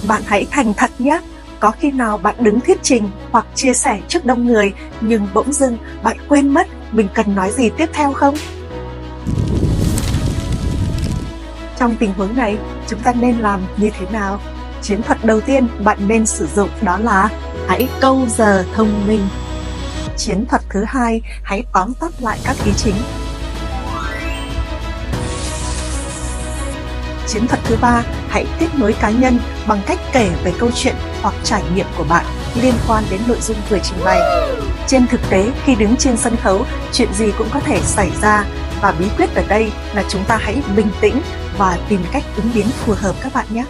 Bạn hãy thành thật nhé. Có khi nào bạn đứng thuyết trình hoặc chia sẻ trước đông người nhưng bỗng dưng bạn quên mất mình cần nói gì tiếp theo không? Trong tình huống này, chúng ta nên làm như thế nào? Chiến thuật đầu tiên bạn nên sử dụng đó là hãy câu giờ thông minh. Chiến thuật thứ hai, hãy tóm tắt lại các ý chính. Chiến thuật thứ ba, hãy kết nối cá nhân bằng cách kể về câu chuyện hoặc trải nghiệm của bạn liên quan đến nội dung vừa trình bày. Trên thực tế, khi đứng trên sân khấu, chuyện gì cũng có thể xảy ra và bí quyết ở đây là chúng ta hãy bình tĩnh và tìm cách ứng biến phù hợp các bạn nhé.